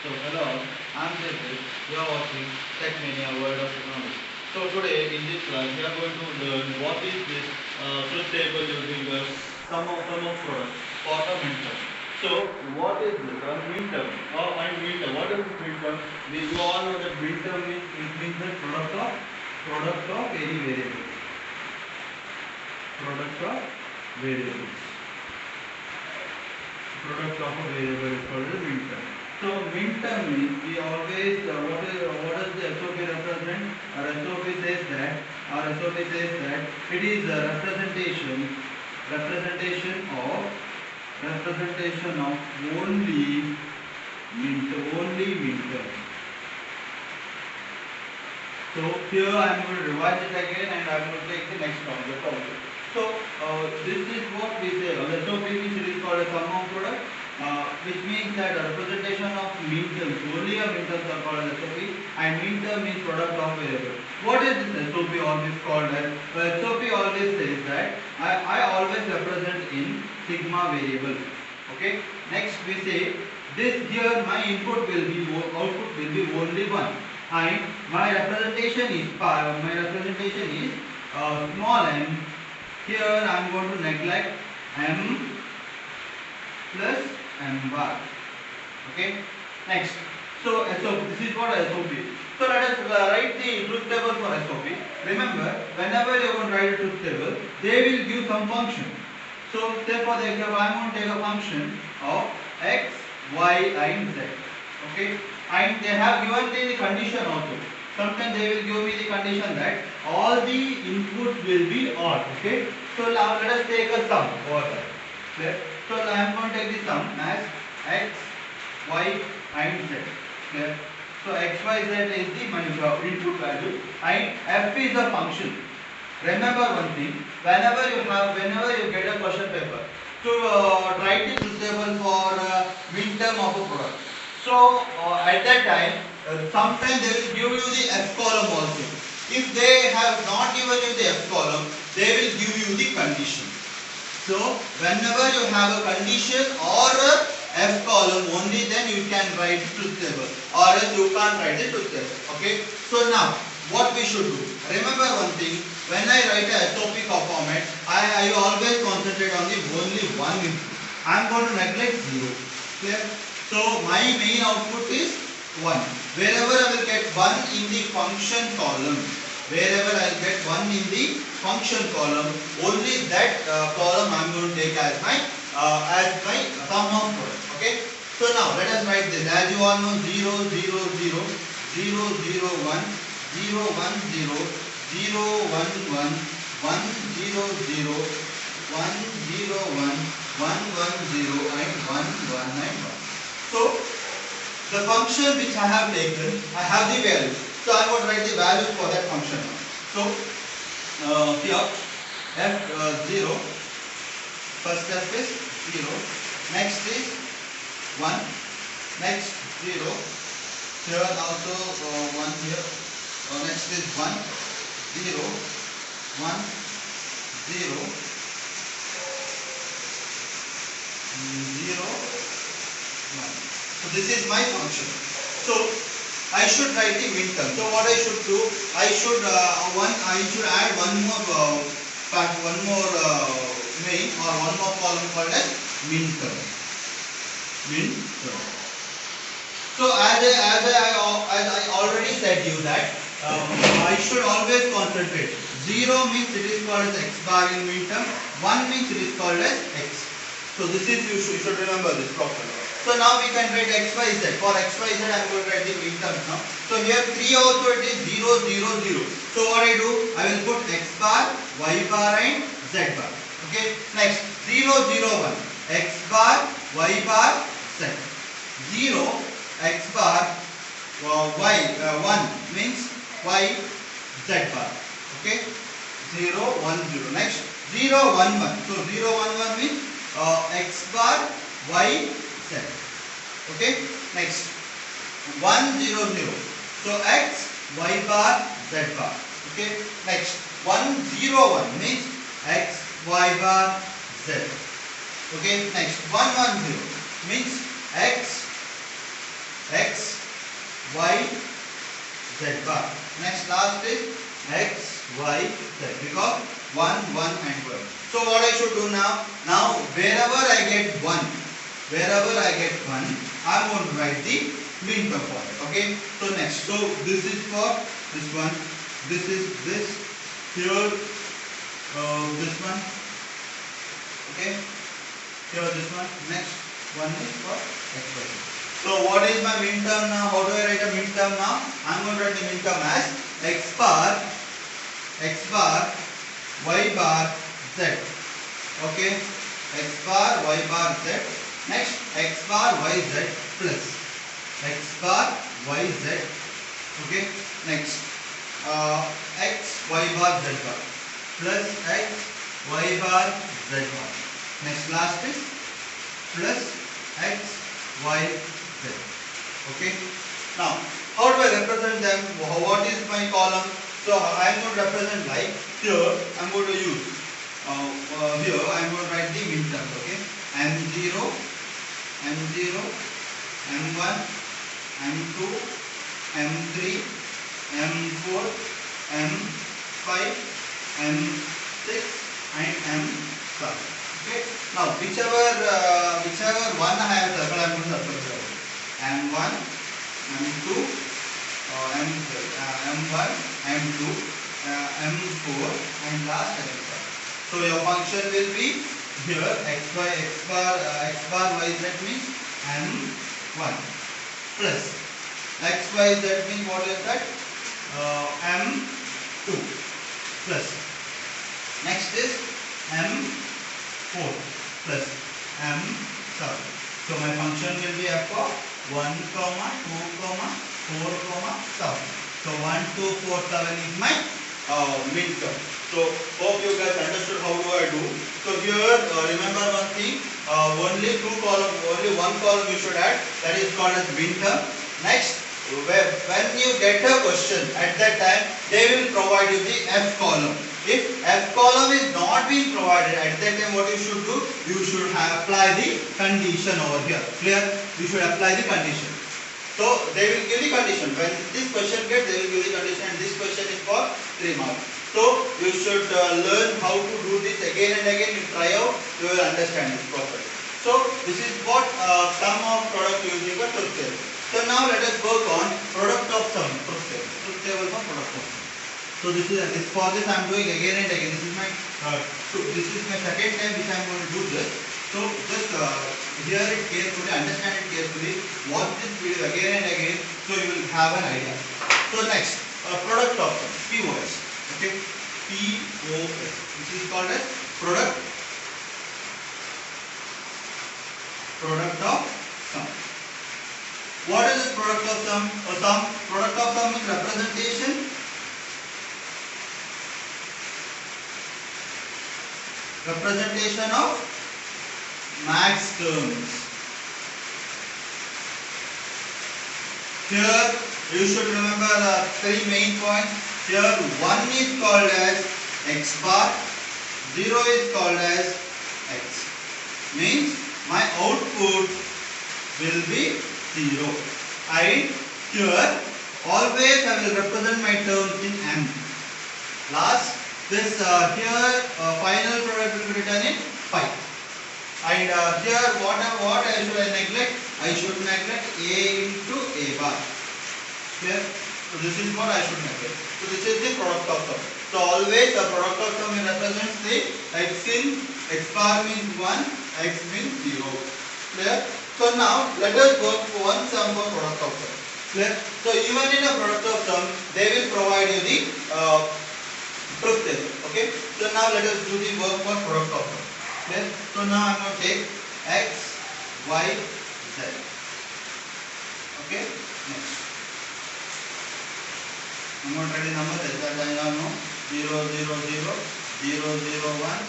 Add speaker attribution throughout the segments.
Speaker 1: So hello, I'm Jeffrey. You are watching Tech Mania World of Economics. So today in this class we are going to learn what is this truth table using the sum of products for a midterm. So what is this? A midterm and midterm. What is midterm? You all know that midterm means the product of any variable. Product of variables. Product of a variable is called the midterm. So midterm means we always what does the SOP represent? Our SOP says that it is a representation of only midterm. So here I am going to revise it again and I am going to take the next concept also. So this is what we say. SOP means it is called a sum of product, which means that the representation of midterms, only a midterms are called as SOP, and midterm means product of variable. What is this SOP always called as? Well, SOP always says that I always represent in sigma variable. Okay. Next we say this here my output will be only one. And my representation is small m. Here I am going to neglect m plus m bar. Okay. Next. So SOP. This is what SOP. So let us write the truth table for SOP. Remember, whenever you are going to write a truth table, they will give some function. So therefore, I am going to take a function of x, y, and z. Okay. And they have given the condition also. Sometimes they will give me the condition that all the inputs will be odd. Okay. So now let us take a sum over there. Clear? So I am going to take the sum as x, y, and z. Clear? So x, y, z is the input value and f is a function. Remember one thing. Whenever you get a question paper, to write the truth table for midterm of a product. So at that time, sometimes they will give you the F column also. If they have not given you the F column, they will give you the condition. So whenever you have a condition or a F column, only then you can write the truth table, or else you can't write the truth table. Okay. So now what we should do? Remember one thing. When I write a SOP format, I always concentrate on the only one input. I am going to neglect 0. Clear? So my main output is 1. Wherever I will get 1 in the function column, only that column I am going to take as my sum of product. Okay. So now let us write this. As you all know, 0, 0, 0, 0, 0, 1, 0, 1, 0, 0, 1, 0, 0, 1, 0, 1, 1, 1, 0, and 1, 1, and 1. So the function which I have taken, I have the value. So I am going to write the values for that function. So here f0, first step is 0, next is 1, next 0, here also 1 here, next is 1, 0, 1, 0, 0, 1. So this is my function. So I should write the midterm. So what I should do? I should add one more main or one more column called as midterm. So as I already said you that I should always concentrate. 0 means it is called as x bar in midterm. 1 means it is called as x. So this is you should remember this properly. So now we can write x, y, z. For x, y, z I am going to write the midterms now. So here 3 also it is 0, 0, 0. So what I do? I will put x bar, y bar and z bar. Okay. Next 0, 0, 1. X bar, y bar, z. 0, x bar, y, 1 means y, z bar. Okay. 0, 1, 0. Next 0, 1, 1. So 0, 1, 1 means x bar, y, z. Okay. Next 1, 0, 0. So x, y bar, z bar. Okay. Next 1, 0, 1 means x, y bar, z. Okay. Next 1, 1, 0 means x, x, y, z bar. Next last is x, y, z, because 1, 1 and 1. So what I should do now? Now wherever I get 1, I'm going to write the min term for it. Okay. So next, so this is for this one, this is this, here this one, okay, here this one, next one is for x, y. So what is my min term now? How do I write a min term now? I'm going to write the min term as x bar, y bar, z. Okay, x bar, y bar, z. Next, x bar, y, z plus x bar, y, z. Okay, next x, y bar, z bar plus x, y bar, z bar. Next last is plus x, y, z. Okay. Now, how do I represent them? What is my column? So I am going to represent like here. I am going to use here. I am going to write the min terms. Okay. M0, M0, M1, M2, M3, M4, M5, M6, and M7. Okay. Now whichever one I have circled, I am going to circle M1, M2, M1, M2, M4, and last M5. So your function will be here x bar y z means M1 plus x y z means what is that? M2 plus next is M4 plus M7. So my function will be f of 1, 2, 4, 7. So 1, 2, 4, 7 is my min term. So hope you guys understood how do I do. So here remember one thing, only one column you should add, that is called as min term. Next, when you get a question, at that time they will provide you the F column. If F column is not being provided, at that time what you should do? You should apply the condition over here. Clear? You should apply the condition. So they will give the condition. When this question gets, they will give the condition, and this question is for 3 marks. So you should learn how to do this again and again. You try out, you will understand this properly. So this is what sum of product using a truth table. So now let us work on product of sum, truth table. Truth table for product of sum. So this is for this I am doing again and again. This is my second time which I am going to do this. So just hear it carefully, understand it carefully, watch this video again and again, so you will have an idea. So next, product of sum, POS. Okay, POS. This is called as product of sum. What is this product of sum? Product of sum is representation of max terms. Here you should remember 3 main points. Here 1 is called as x bar, 0 is called as x. Means my output will be 0. And here always I will represent my terms in M. Last, this here final product will be written in 5. And here what should I neglect? I should neglect A into A bar. Clear? So this is what I should neglect. So this is the product of sum. So always the product of sum represents the x bar means 1, x means 0. Clear? So now let us work for one sum for product of sum. Clear? So even in a product of sum, they will provide you the truth table. Okay? So now let us do the work for product of sum. Clear? So now I am going to take x, y, z. Okay? Next. I am going to write the numbers as I now know. 0, 0, 0, 0, 0, 1, 0, 1,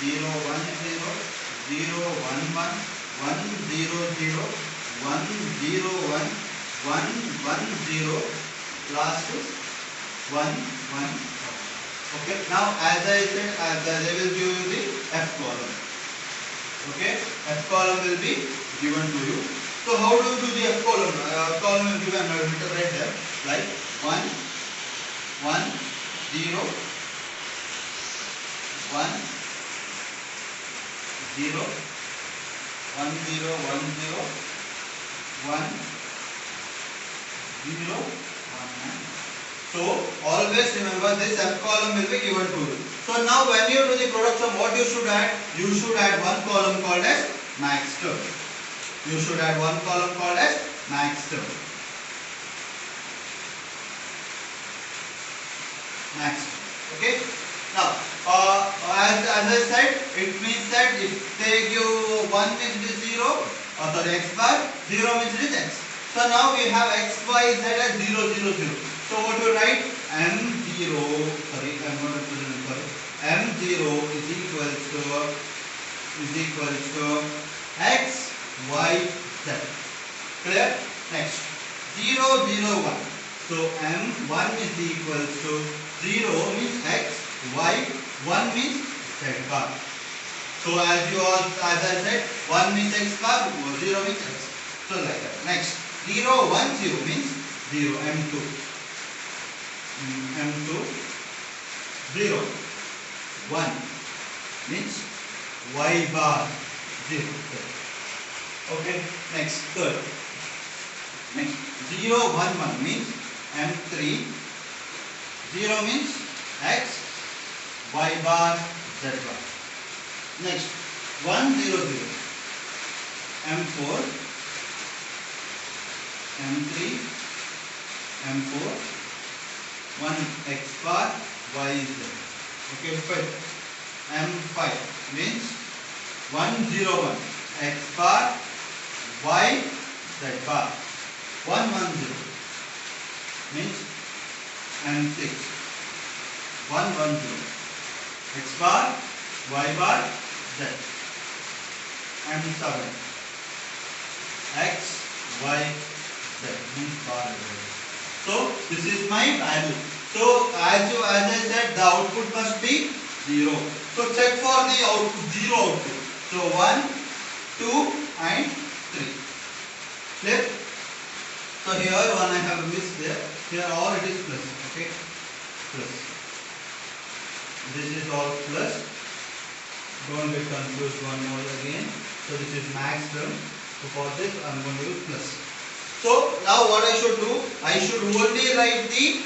Speaker 1: 0, 1, 0, 0, 1, 1, 1, 0, 0, 1, 0, 1, 1, 1, 0, last is 1, 1. Okay, now as I said, they will give you the F column. Okay, F column will be given to you. So how do you do the F column? I'm going to write there like 1, 1, 0, 1, 0, 1, 0, 1, 0, 1, 0, 1. So always remember this M column will be given to you. So now when you do the product sum, what you should add? You should add one column called as max term. You should add one column called as max term. Max term. Okay. Now as I said, it means that if they give 1 means it is 0, or sorry x bar, 0 means it is x. So now we have x, y, z as 0, 0, 0. So what do you write? M0, sorry, I'm going to put it in, sorry. M0 is equal to x, y, z. Clear? Next, 0, 0, 1. So M1 is equal to 0 means x, y, 1 means z bar. So as I said, 1 means x bar, 0 means x. So like that. Next, 0, 1, 0 means 0, M2. M2, 0, 1 means y bar, 0. Okay, next, third. Next, 0, 1, 1 means M3, 0 means x, y bar, z bar. Next, 1, 0, 0, M4, M3, M4, 1 x bar, y z. Okay, fine. M5 means 1, 0, 1 x bar, y, z bar. 1, 1, 0 means M6 1, 1, 0 x bar, y bar, z. M7 x, y, z means bar. So this is my value. So as I said, the output must be 0. So check for the output, 0 output. So 1, 2 and 3. Clear? So here one I have missed there. Here all it is plus. Okay, plus. This is all plus. Don't get confused one more again. So this is max term. So for this I am going to use plus. So now what I should do? I should only write the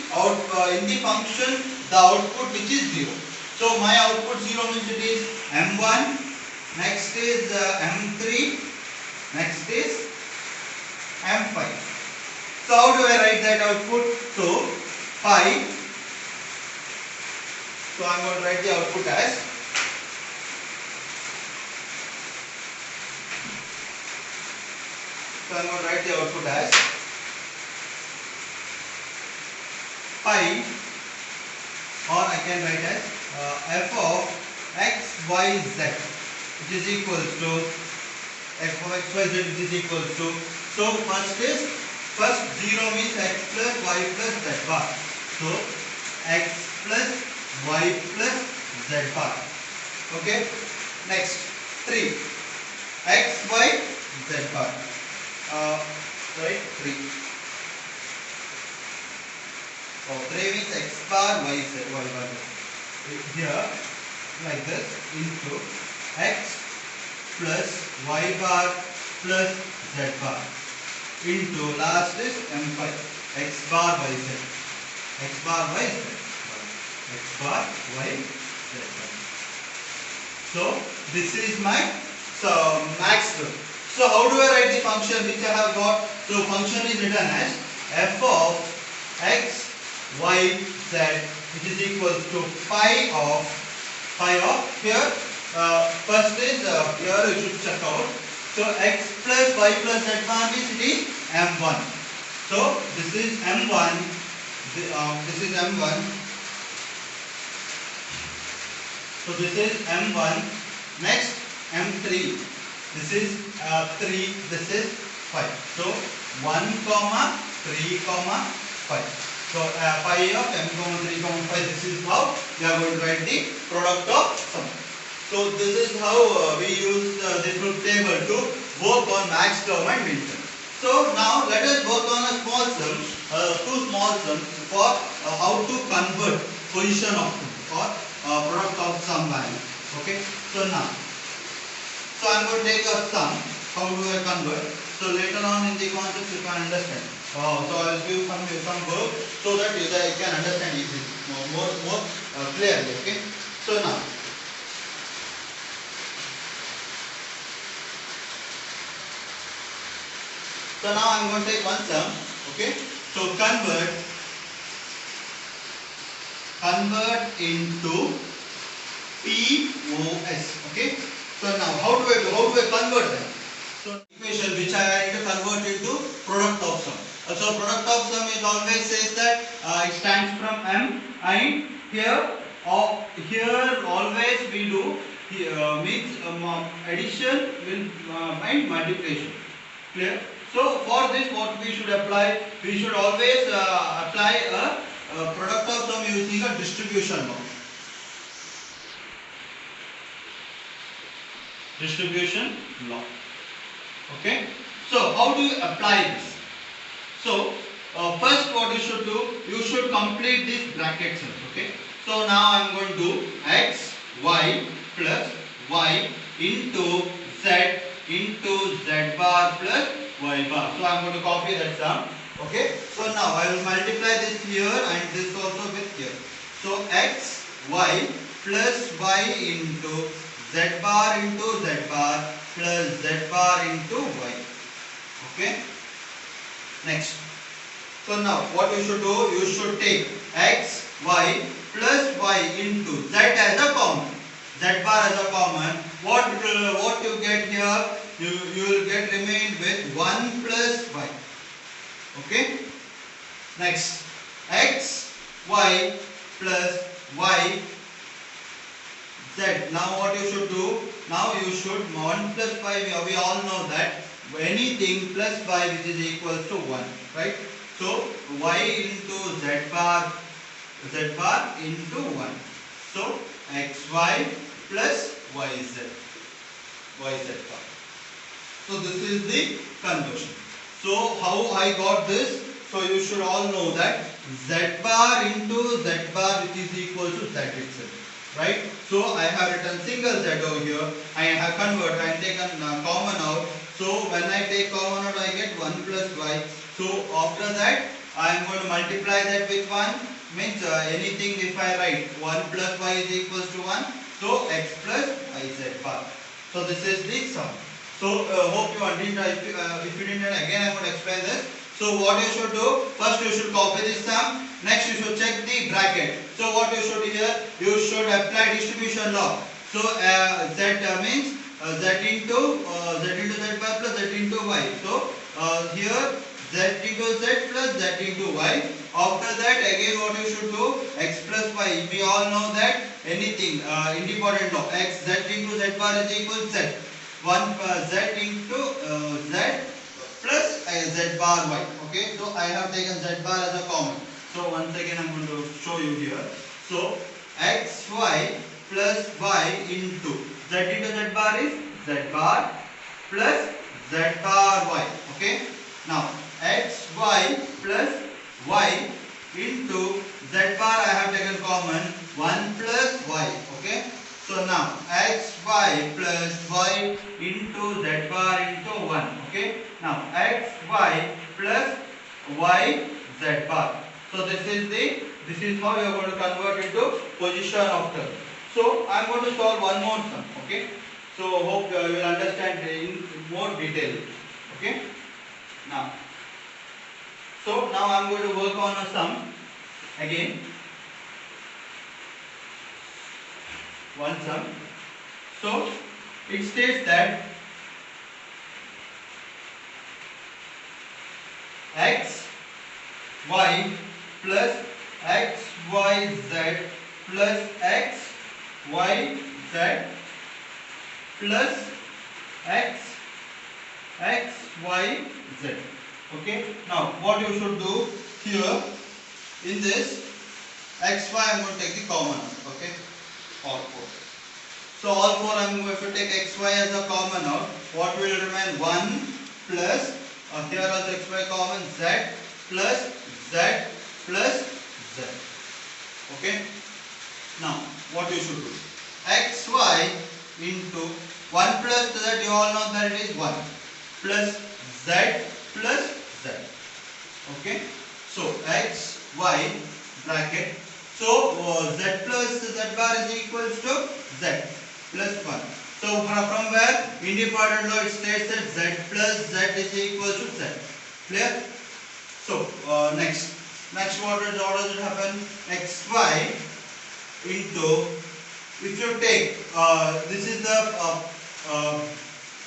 Speaker 1: in the function the output which is 0. So my output 0 means it is M1, next is M3, next is M5. So how do I write that output? So 5. So I am going to write the output as So I am going to write the output as 5, or I can write as f of x, y, z, which is equal to f of x, y, z, which is equal to. So first 0 means x plus y plus z bar. So x plus y plus z bar. Okay. Next 3 x, y, z bar. Right, 3. So 3 means x bar, y bar. Here, like this, into x plus y bar plus z bar. Into last is M5, x bar, y, z. X bar, y, z. X bar, y, z bar. So this is my max term. So how do I write the function which I have got? So function is written as f of x, y, z, which is equal to pi of here. First is here you should check out. So x plus y plus z bar means it is M1. So this is M1. This is M1. So this is M1. Next M3. This is 3, this is 5. So 1, 3, 5. So pi of m, 3, 5. This is how we are going to write the product of sum. So this is how we use the truth table to work on max term and min term. So now let us work on a small sum, two small sums for how to convert position of or product of some value. Okay. So now, so I am going to take a sum. How do I convert? So later on in the concept you can understand. So I will give some work so that you can understand easily, more clearly. Okay. So now. So now I am going to take one sum. Okay. So convert into POS. Okay. So now how do I convert that? So equation which I need to convert into product of sum. So product of sum is always says that it stands from M, and here always we do means addition will and multiplication. Clear? So for this what we should apply? We should always apply a product of sum using a distribution law. Distribution law. Okay. So how do you apply this? So first what you should do, you should complete this bracket cells. Okay. So now I am going to do x y plus y into z into z bar plus y bar. So I am going to copy that sum. Okay. So now I will multiply this here and this also with here. So x y plus y into z bar plus z bar into y. Okay. Next. So now what you should do? You should take x y plus y into z as a common. Z bar as a common. What you get here? You will get remain with 1 plus y. Okay. Next. X y plus y z. Now what you should do? Now you should 1 plus y. We all know that anything plus y which is equal to 1, right? So y into z bar into 1. So xy plus yz bar. So this is the conversion. So how I got this? So you should all know that z bar into z bar which is equal to z itself. Right? So I have written single z over here. I have converted and taken common out. So when I take common out, I get 1 plus y. So after that, I am going to multiply that with 1. Means anything if I write 1 plus y is equals to 1. So x plus yz bar. So this is the sum. So hope you understand. If you didn't, again I am going to explain this. So what you should do? First you should copy this sum. Next you should check the bracket. So what you should do here? You should apply distribution law. So z means z into z bar plus z into y. So here z into z plus z into y. After that again what you should do? X plus y. We all know that anything independent law. X z into z bar is equal to z. 1 z into z plus z bar y. Okay. So I have taken z bar as a common. So once again I am going to show you here. So xy plus y into z bar is z bar plus z bar y. Okay. Now xy plus y into z bar I have taken common 1 plus y. Okay. So now xy plus y into z bar into 1. Okay. Now xy plus y z bar. So this is how you are going to convert into position of term. So I am going to solve one more sum. Okay. So hope you will understand in more detail. Okay. Now. So now I am going to work on a sum again. One sum. So it states that x y plus x y z plus x y z plus x y z. Okay. Now what you should do here in this x y I am going to take the common. Okay. All four. So all four I am going to take x y as a common out. What will remain? 1 plus here also xy common, z plus z plus z. Okay. Now what you should do? Xy into 1 plus z, you all know that it is 1, plus z plus z. Okay. So x y bracket. So z plus z bar is equals to z plus 1. So from where in the product law it states that z plus z is equal to z. Clear? So next what does it happen? Xy into, if you take this is the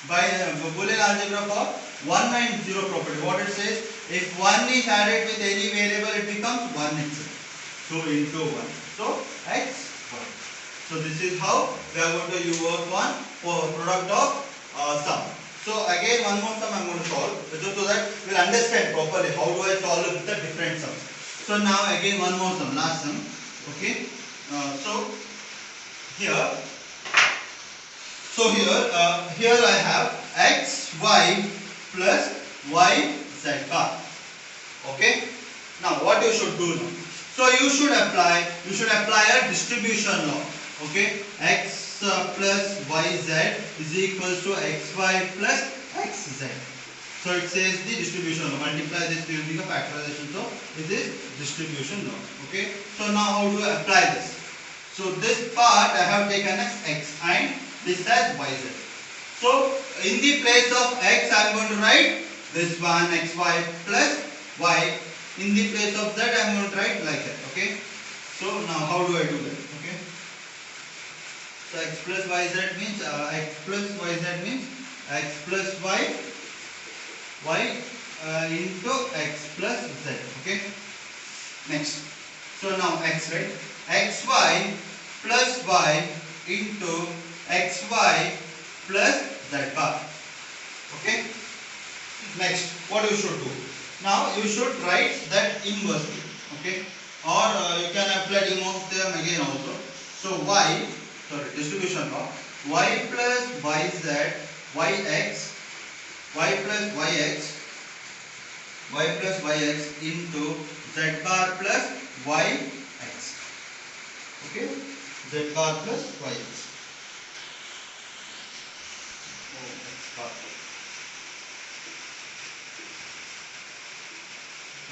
Speaker 1: by Boolean algebra for 1 and 0 property. What it says, if 1 is added with any variable, it becomes 1 itself. So into 1. So x 1. So this is how we are going to use one for product of sum. So again one more sum I am going to solve so that we will understand properly how do I solve with the different sums. So now again one more sum, last sum. Okay. So here I have x y plus y z bar. Okay. Now what you should do now? So you should apply a distribution law. Okay. X plus yz is equals to xy plus xz. So it says the distribution law. Multiply this using a factorization. So it is distribution law. Okay. So now how do I apply this? So this part I have taken as x and this as yz. So in the place of x I am going to write this one xy plus y. In the place of z I am going to write like that. Okay. So now how do I do that? Okay. So x plus yz means x plus y into x plus z. Okay. Next. So now x, right? xy plus y into xy plus z bar. Okay. Next, what you should do? Now you should write that inversely. Okay. Or you can apply the most theorem again also. So distribution law, y plus yz y plus yx into z bar plus yx. Okay, z bar plus yx.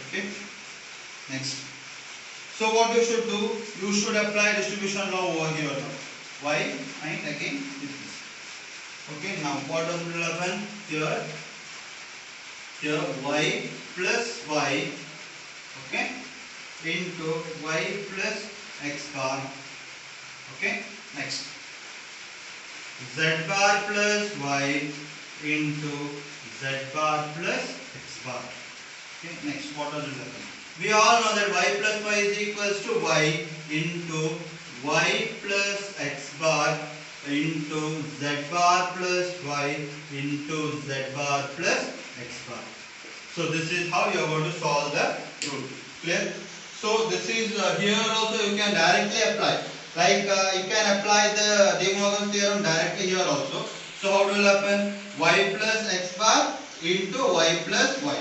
Speaker 1: Okay. Next. So what you should do? You should apply distribution law over here now. Y and again this. Okay. Now what will happen here? Here y plus y. Okay. Into y plus x bar. Okay. Next. Z bar plus y into z bar plus x bar. Okay. Next, what does it happen? We all know that y plus y is equals to y into y plus x bar into z bar plus y into z bar plus x bar. So this is how you are going to solve the rule. Clear? So this is here also you can directly apply. Like you can apply the De Morgan theorem directly here also. So how will happen? Y plus x bar into y plus y.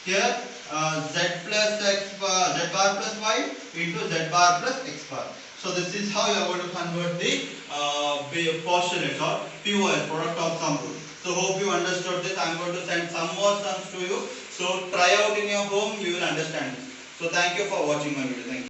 Speaker 1: Here z plus x bar, z bar plus y into z bar plus x bar. So this is how you are going to convert the postulates or POS, product of sum rule. So hope you understood this. I am going to send some more sums to you. So try out in your home, you will understand this. So thank you for watching my video. Thank you.